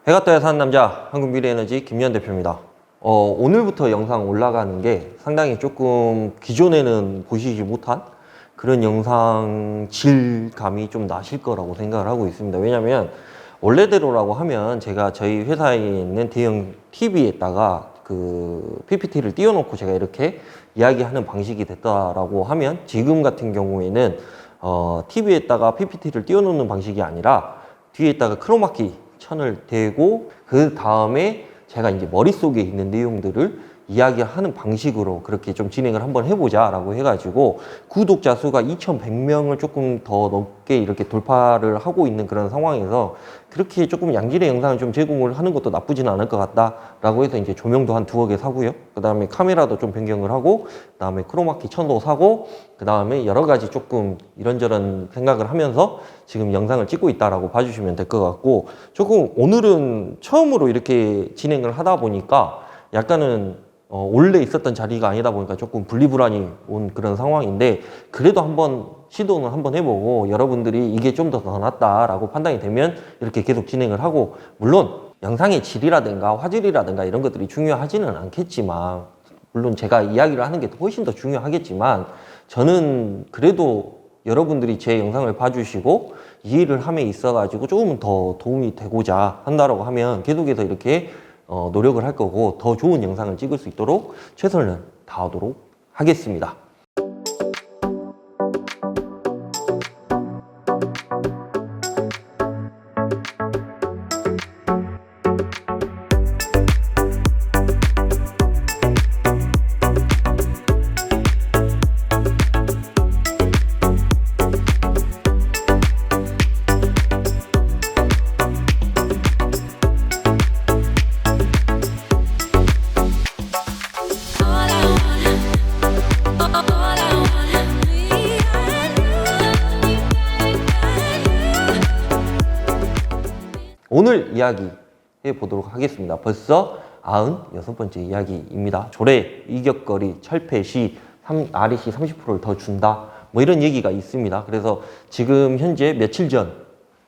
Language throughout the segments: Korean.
해가 떠야 사는 남자 한국미래에너지 김현 대표입니다. 오늘부터 영상 올라가는 게 상당히 조금 기존에는 보시지 못한 그런 영상 질감이 좀 나실 거라고 생각을 하고 있습니다. 왜냐면 원래대로라고 하면 제가 저희 회사에 있는 대형 TV에다가 그 PPT를 띄워놓고 제가 이렇게 이야기하는 방식이 됐다라고 하면, 지금 같은 경우에는 TV에다가 PPT를 띄워놓는 방식이 아니라 뒤에다가 크로마키 천을 대고 그 다음에 제가 이제 머릿속에 있는 내용들을 이야기하는 방식으로 그렇게 좀 진행을 한번 해보자 라고 해가지고, 구독자 수가 2,100명을 조금 더 넘게 이렇게 돌파를 하고 있는 그런 상황에서 그렇게 조금 양질의 영상을 좀 제공을 하는 것도 나쁘지는 않을 것 같다 라고 해서 이제 조명도 한 2개 사고요, 그 다음에 카메라도 좀 변경을 하고, 그 다음에 크로마키 천도 사고, 그 다음에 여러 가지 조금 이런저런 생각을 하면서 지금 영상을 찍고 있다라고 봐주시면 될 것 같고, 조금 오늘은 처음으로 이렇게 진행을 하다 보니까 약간은 원래 있었던 자리가 아니다 보니까 조금 분리불안이 온 그런 상황인데, 그래도 한번 시도는 한번 해보고 여러분들이 이게 좀 더 낫다라고 판단이 되면 이렇게 계속 진행을 하고, 물론 영상의 질이라든가 화질이라든가 이런 것들이 중요하지는 않겠지만, 물론 제가 이야기를 하는 게 훨씬 더 중요하겠지만, 저는 그래도 여러분들이 제 영상을 봐주시고 이해를 함에 있어가지고 조금 더 도움이 되고자 한다라고 하면 계속해서 이렇게 노력을 할 거고, 더 좋은 영상을 찍을 수 있도록 최선을 다하도록 하겠습니다. 오늘 이야기 해보도록 하겠습니다. 벌써 96번째 이야기입니다. 조례, 이격거리, 철폐 시 REC 30%를 더 준다, 뭐 이런 얘기가 있습니다. 그래서 지금 현재 며칠 전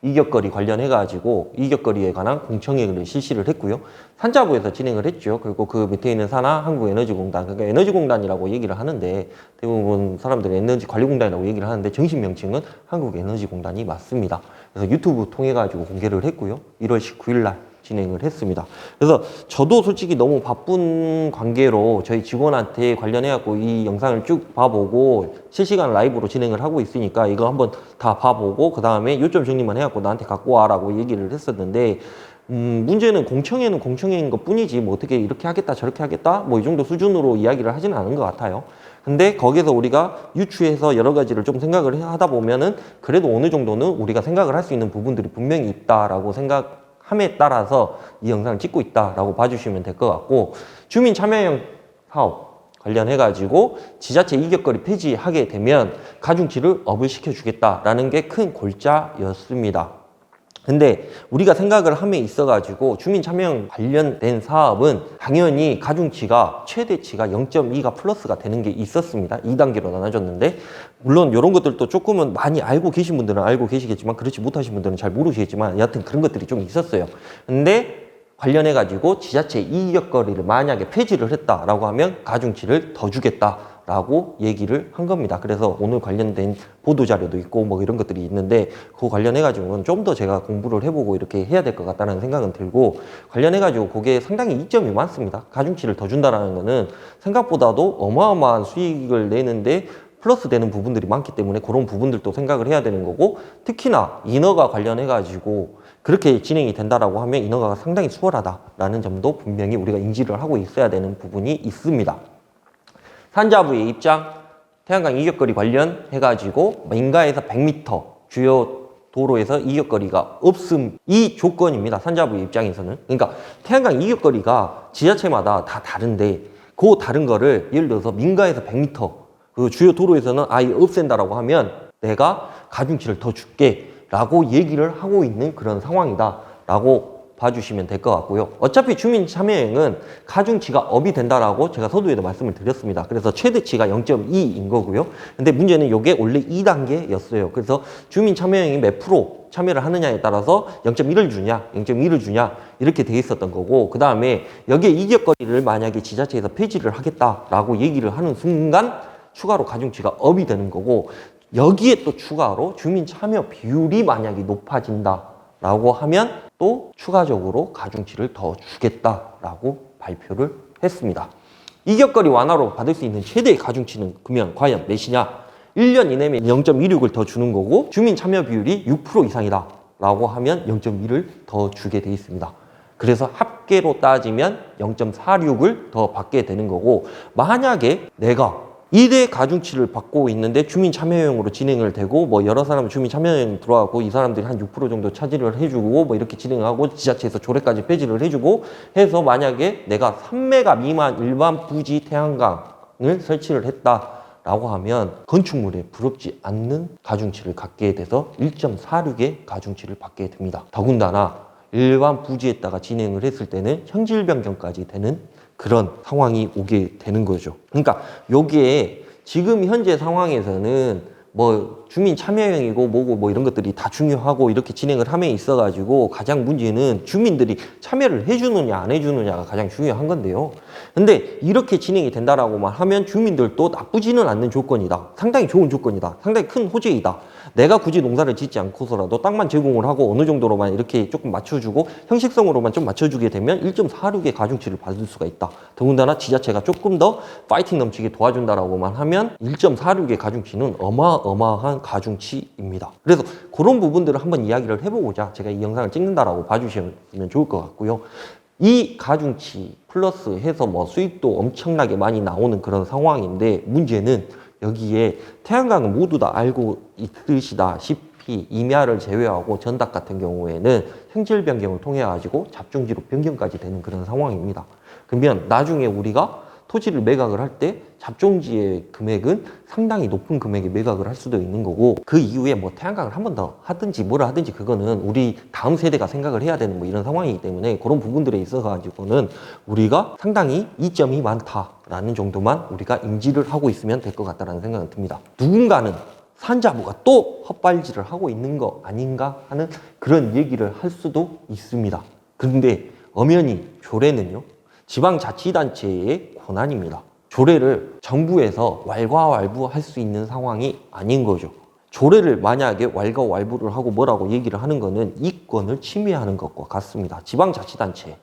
이격거리 관련해가지고 이격거리에 관한 공청회를 실시를 했고요. 산자부에서 진행을 했죠. 그리고 그 밑에 있는 산하 한국에너지공단, 그러니까 에너지공단이라고 얘기를 하는데, 대부분 사람들이 에너지관리공단이라고 얘기를 하는데 정식 명칭은 한국에너지공단이 맞습니다. 그래서 유튜브 통해가지고 공개를 했고요. 1월 19일 날 진행을 했습니다. 그래서 저도 솔직히 너무 바쁜 관계로 저희 직원한테 관련해갖고 이 영상을 쭉 봐보고 실시간 라이브로 진행을 하고 있으니까 이거 한번 다 봐보고 그 다음에 요점 정리만 해갖고 나한테 갖고 와라고 얘기를 했었는데, 문제는 공청회는 공청회인 것 뿐이지 뭐 어떻게 이렇게 하겠다 저렇게 하겠다 뭐 이 정도 수준으로 이야기를 하지는 않은 것 같아요. 근데 거기서 우리가 유추해서 여러 가지를 좀 생각을 하다 보면은 그래도 어느 정도는 우리가 생각을 할 수 있는 부분들이 분명히 있다라고 생각함에 따라서 이 영상을 찍고 있다라고 봐주시면 될 것 같고, 주민 참여형 사업 관련해가지고 지자체 이격거리 폐지하게 되면 가중치를 업을 시켜주겠다라는 게 큰 골자였습니다. 근데 우리가 생각을 함에 있어가지고 주민 참여형 관련된 사업은 당연히 가중치가 최대치가 0.2가 플러스가 되는 게 있었습니다. 2단계로 나눠졌는데, 물론 이런 것들도 조금은 많이 알고 계신 분들은 알고 계시겠지만 그렇지 못하신 분들은 잘 모르시겠지만 여하튼 그런 것들이 좀 있었어요. 근데 관련해가지고 지자체 이격거리를 만약에 폐지를 했다라고 하면 가중치를 더 주겠다라고 얘기를 한 겁니다. 그래서 오늘 관련된 보도자료도 있고 뭐 이런 것들이 있는데, 그거 관련해가지고는 좀 더 제가 공부를 해보고 이렇게 해야 될 것 같다는 생각은 들고, 관련해가지고 그게 상당히 이점이 많습니다. 가중치를 더 준다는 거는 생각보다도 어마어마한 수익을 내는데 플러스 되는 부분들이 많기 때문에 그런 부분들도 생각을 해야 되는 거고, 특히나 인허가 관련해가지고 그렇게 진행이 된다라고 하면 인허가가 상당히 수월하다라는 점도 분명히 우리가 인지를 하고 있어야 되는 부분이 있습니다. 산자부의 입장, 태양광 이격거리 관련해가지고 민가에서 100m 주요 도로에서 이격거리가 없음, 이 조건입니다. 산자부의 입장에서는. 그러니까 태양광 이격거리가 지자체마다 다 다른데 그 다른 거를 예를 들어서 민가에서 100m 그 주요 도로에서는 아예 없앤다라고 하면 내가 가중치를 더 줄게 라고 얘기를 하고 있는 그런 상황이다 라고 봐주시면 될 것 같고요. 어차피 주민 참여형은 가중치가 업이 된다라고 제가 서두에도 말씀을 드렸습니다. 그래서 최대치가 0.2인 거고요. 근데 문제는 이게 원래 2단계였어요. 그래서 주민 참여형이 몇 프로 참여를 하느냐에 따라서 0.1을 주냐 0.2를 주냐 이렇게 돼 있었던 거고, 그 다음에 여기에 이격거리를 만약에 지자체에서 폐지를 하겠다라고 얘기를 하는 순간 추가로 가중치가 업이 되는 거고, 여기에 또 추가로 주민 참여 비율이 만약에 높아진다라고 하면 또 추가적으로 가중치를 더 주겠다라고 발표를 했습니다. 이격거리 완화로 받을 수 있는 최대의 가중치는 그러면 과연 몇이냐? 1년 이내면 0.26을 더 주는 거고, 주민 참여 비율이 6% 이상이다 라고 하면 0.1을 더 주게 돼 있습니다. 그래서 합계로 따지면 0.46을 더 받게 되는 거고, 만약에 내가 2대 가중치를 받고 있는데 주민 참여형으로 진행을 되고, 뭐 여러 사람 주민 참여형 들어가고 이 사람들이 한 6% 정도 차지를 해주고 뭐 이렇게 진행하고 지자체에서 조례까지 폐지를 해주고 해서, 만약에 내가 3메가 미만 일반 부지 태양광을 설치를 했다라고 하면 건축물에 부럽지 않는 가중치를 갖게 돼서 1.46의 가중치를 받게 됩니다. 더군다나 일반 부지에다가 진행을 했을 때는 형질 변경까지 되는 그런 상황이 오게 되는 거죠. 그러니까 여기에 지금 현재 상황에서는 뭐 주민 참여형이고 뭐고 뭐 이런 것들이 다 중요하고 이렇게 진행을 함에 있어가지고 가장 문제는 주민들이 참여를 해주느냐 안 해주느냐가 가장 중요한 건데요. 근데 이렇게 진행이 된다라고만 하면 주민들도 나쁘지는 않는 조건이다. 상당히 좋은 조건이다. 상당히 큰 호재이다. 내가 굳이 농사를 짓지 않고서라도 땅만 제공을 하고 어느 정도로만 이렇게 조금 맞춰주고 형식성으로만 좀 맞춰주게 되면 1.46의 가중치를 받을 수가 있다. 더군다나 지자체가 조금 더 파이팅 넘치게 도와준다라고만 하면 1.46의 가중치는 어마어마한 가중치입니다. 그래서 그런 부분들을 한번 이야기를 해보고자 제가 이 영상을 찍는다라고 봐주시면 좋을 것 같고요. 이 가중치 플러스 해서 뭐 수익도 엄청나게 많이 나오는 그런 상황인데, 문제는 여기에 태양광은 모두 다 알고 있으시다시피 임야를 제외하고 전답 같은 경우에는 형질 변경을 통해 가지고 잡종지로 변경까지 되는 그런 상황입니다. 그러면 나중에 우리가 토지를 매각을 할 때 잡종지의 금액은 상당히 높은 금액에 매각을 할 수도 있는 거고, 그 이후에 뭐 태양광을 한 번 더 하든지 뭐를 하든지 그거는 우리 다음 세대가 생각을 해야 되는 뭐 이런 상황이기 때문에 그런 부분들에 있어 가지고는 우리가 상당히 이점이 많다라는 정도만 우리가 인지를 하고 있으면 될 것 같다라는 생각은 듭니다. 누군가는 산자부가 또 헛발질을 하고 있는 거 아닌가 하는 그런 얘기를 할 수도 있습니다. 그런데 엄연히 조례는요, 지방자치단체의 권한입니다. 조례를 정부에서 왈가왈부할 수 있는 상황이 아닌 거죠. 조례를 만약에 왈가왈부를 하고 뭐라고 얘기를 하는 거는 이권을 침해하는 것과 같습니다. 지방자치단체는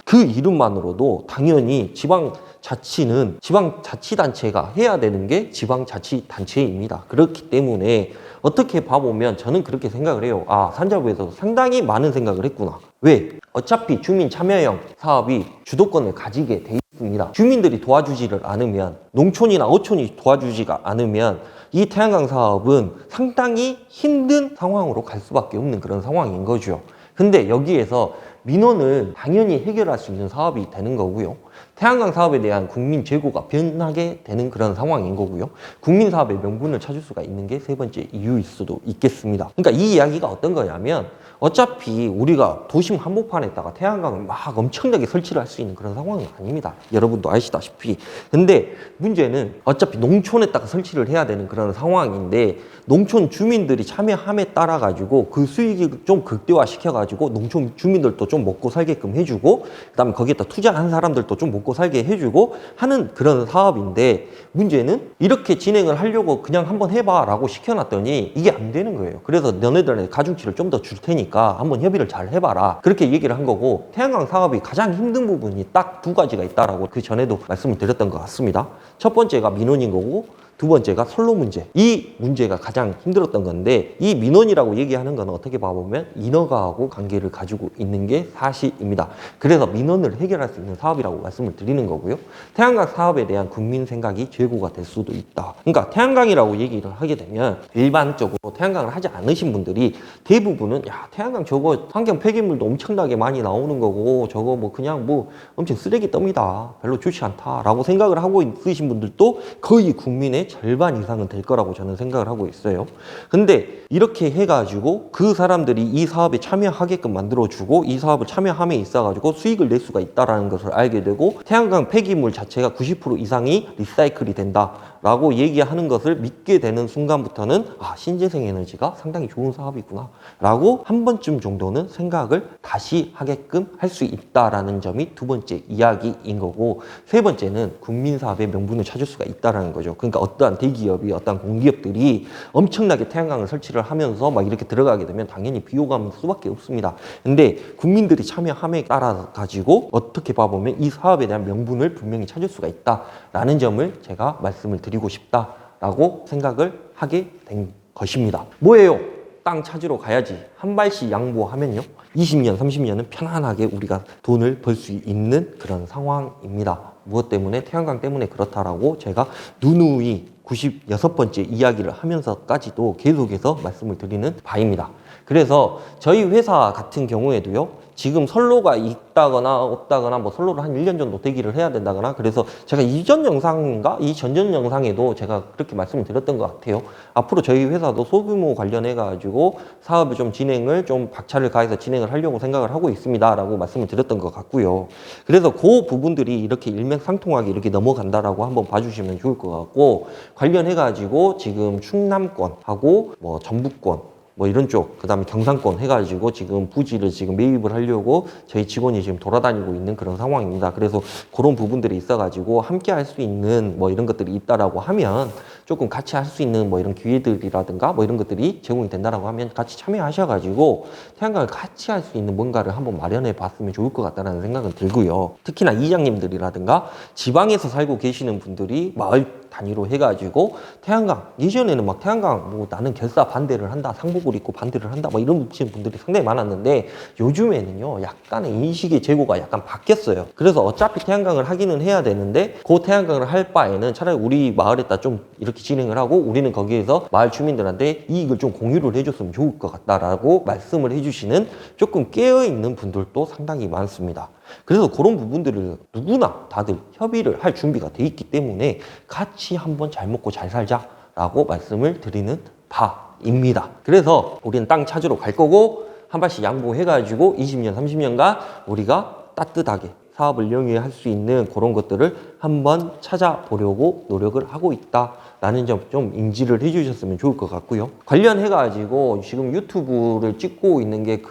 그 이름만으로도 당연히 지방자치는 지방자치단체가 해야 되는 게 지방자치단체입니다. 그렇기 때문에 어떻게 봐보면 저는 그렇게 생각을 해요. 아, 산자부에서 상당히 많은 생각을 했구나. 왜? 어차피 주민 참여형 사업이 주도권을 가지게 돼 있습니다. 주민들이 도와주지를 않으면, 농촌이나 어촌이 도와주지가 않으면 이 태양광 사업은 상당히 힘든 상황으로 갈 수밖에 없는 그런 상황인 거죠. 근데 여기에서 민원을 당연히 해결할 수 있는 사업이 되는 거고요. 태양광 사업에 대한 국민 재고가 변하게 되는 그런 상황인 거고요. 국민 사업의 명분을 찾을 수가 있는 게 세 번째 이유일 수도 있겠습니다. 그러니까 이 이야기가 어떤 거냐면, 어차피 우리가 도심 한복판에다가 태양광을 막 엄청나게 설치를 할 수 있는 그런 상황은 아닙니다. 여러분도 아시다시피. 근데 문제는 어차피 농촌에다가 설치를 해야 되는 그런 상황인데, 농촌 주민들이 참여함에 따라 가지고 그 수익을 좀 극대화 시켜 가지고 농촌 주민들도 좀 먹고 살게끔 해주고, 그다음에 거기에다 투자한 사람들도 좀 먹고 살게 해주고 하는 그런 사업인데, 문제는 이렇게 진행을 하려고 그냥 한번 해봐 라고 시켜놨더니 이게 안 되는 거예요. 그래서 너네들의 가중치를 좀 더 줄 테니까 한번 협의를 잘 해봐라, 그렇게 얘기를 한 거고, 태양광 사업이 가장 힘든 부분이 딱 두 가지가 있다라고 그 전에도 말씀을 드렸던 것 같습니다. 첫 번째가 민원인 거고, 두 번째가 선로 문제. 이 문제가 가장 힘들었던 건데, 이 민원이라고 얘기하는 건 어떻게 봐보면 인허가하고 관계를 가지고 있는 게 사실입니다. 그래서 민원을 해결할 수 있는 사업이라고 말씀을 드리는 거고요. 태양광 사업에 대한 국민 생각이 재고가 될 수도 있다. 그러니까 태양광이라고 얘기를 하게 되면 일반적으로 태양광을 하지 않으신 분들이 대부분은 야, 태양광 저거 환경 폐기물도 엄청나게 많이 나오는 거고 저거 뭐 그냥 뭐 엄청 쓰레기 덤이다, 별로 좋지 않다 라고 생각을 하고 있으신 분들도 거의 국민의 절반 이상은 될 거라고 저는 생각을 하고 있어요. 근데 이렇게 해가지고 그 사람들이 이 사업에 참여하게끔 만들어주고 이 사업을 참여함에 있어가지고 수익을 낼 수가 있다는 것을 알게 되고, 태양광 폐기물 자체가 90% 이상이 리사이클이 된다 라고 얘기하는 것을 믿게 되는 순간부터는 신재생 에너지가 상당히 좋은 사업이구나 라고 한 번쯤 정도는 생각을 다시 하게끔 할 수 있다라는 점이 두 번째 이야기인 거고, 세 번째는 국민사업의 명분을 찾을 수가 있다라는 거죠. 그러니까 어떠한 대기업이, 어떠한 공기업들이 엄청나게 태양광을 설치를 하면서 막 이렇게 들어가게 되면 당연히 비호감일 수밖에 없습니다. 근데 국민들이 참여함에 따라 가지고 어떻게 봐보면 이 사업에 대한 명분을 분명히 찾을 수가 있다라는 점을 제가 말씀을 드리고 싶다라고 생각을 하게 된 것입니다. 뭐예요? 땅 찾으러 가야지. 한 발씩 양보하면요, 20년, 30년은 편안하게 우리가 돈을 벌 수 있는 그런 상황입니다. 무엇 때문에? 태양광 때문에 그렇다라고 제가 누누이 96번째 이야기를 하면서까지도 계속해서 말씀을 드리는 바입니다. 그래서 저희 회사 같은 경우에도요, 지금 선로가 있다거나 없다거나 뭐 선로를 한 1년 정도 대기를 해야 된다거나, 그래서 제가 이전 영상인가 이 전전 영상에도 제가 그렇게 말씀을 드렸던 것 같아요. 앞으로 저희 회사도 소규모 관련해 가지고 사업을 좀 진행을 좀 박차를 가해서 진행을 하려고 생각을 하고 있습니다 라고 말씀을 드렸던 것 같고요. 그래서 그 부분들이 이렇게 일맥상통하게 이렇게 넘어간다라고 한번 봐주시면 좋을 것 같고, 관련해 가지고 지금 충남권하고 뭐 전북권 뭐 이런 쪽, 그 다음에 경상권 해가지고 지금 부지를 지금 매입을 하려고 저희 직원이 지금 돌아다니고 있는 그런 상황입니다. 그래서 그런 부분들이 있어가지고 함께 할 수 있는 뭐 이런 것들이 있다라고 하면 조금 같이 할 수 있는 뭐 이런 기회들이라든가 뭐 이런 것들이 제공이 된다라고 하면 같이 참여하셔가지고 태양광을 같이 할 수 있는 뭔가를 한번 마련해 봤으면 좋을 것 같다는 생각은 들고요. 특히나 이장님들이라든가 지방에서 살고 계시는 분들이 마을 단위로 해가지고 태양광, 예전에는 막 태양광 뭐 나는 결사 반대를 한다, 상복을 입고 반대를 한다 막 이런 분들이 상당히 많았는데, 요즘에는요 약간의 인식의 재고가 약간 바뀌었어요. 그래서 어차피 태양광을 하기는 해야 되는데 그 태양광을 할 바에는 차라리 우리 마을에다 좀 이렇게 진행을 하고 우리는 거기에서 마을 주민들한테 이익을 좀 공유를 해줬으면 좋을 것 같다라고 말씀을 해주시는 조금 깨어있는 분들도 상당히 많습니다. 그래서 그런 부분들을 누구나 다들 협의를 할 준비가 돼 있기 때문에 같이 한번 잘 먹고 잘 살자라고 말씀을 드리는 바입니다. 그래서 우리는 땅 찾으러 갈 거고, 한 발씩 양보해가지고 20년, 30년간 우리가 따뜻하게 사업을 영위할 수 있는 그런 것들을 한번 찾아보려고 노력을 하고 있다라는 점 좀 인지를 해주셨으면 좋을 것 같고요. 관련해가지고 지금 유튜브를 찍고 있는 게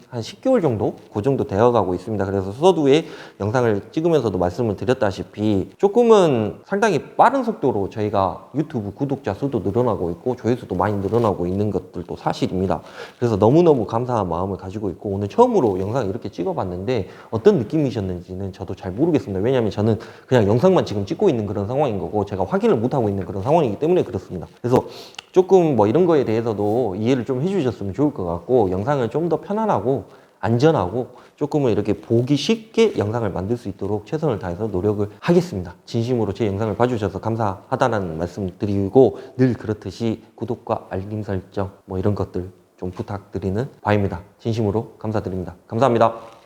한 10개월 정도? 그 정도 되어가고 있습니다. 그래서 서두에 영상을 찍으면서도 말씀을 드렸다시피 조금은 상당히 빠른 속도로 저희가 유튜브 구독자 수도 늘어나고 있고 조회수도 많이 늘어나고 있는 것들도 사실입니다. 그래서 너무너무 감사한 마음을 가지고 있고, 오늘 처음으로 영상을 이렇게 찍어봤는데 어떤 느낌이셨는지는 저도 잘 모르겠습니다. 왜냐하면 저는 그냥 영상만 지금 찍고 있는 그런 상황인 거고 제가 확인을 못하고 있는 그런 상황이기 때문에 그렇습니다. 그래서 조금 뭐 이런 거에 대해서도 이해를 좀 해주셨으면 좋을 것 같고, 영상을 좀 더 편안하고 안전하고 조금은 이렇게 보기 쉽게 영상을 만들 수 있도록 최선을 다해서 노력을 하겠습니다. 진심으로 제 영상을 봐주셔서 감사하다는 말씀 드리고, 늘 그렇듯이 구독과 알림 설정 뭐 이런 것들 좀 부탁드리는 바입니다. 진심으로 감사드립니다. 감사합니다.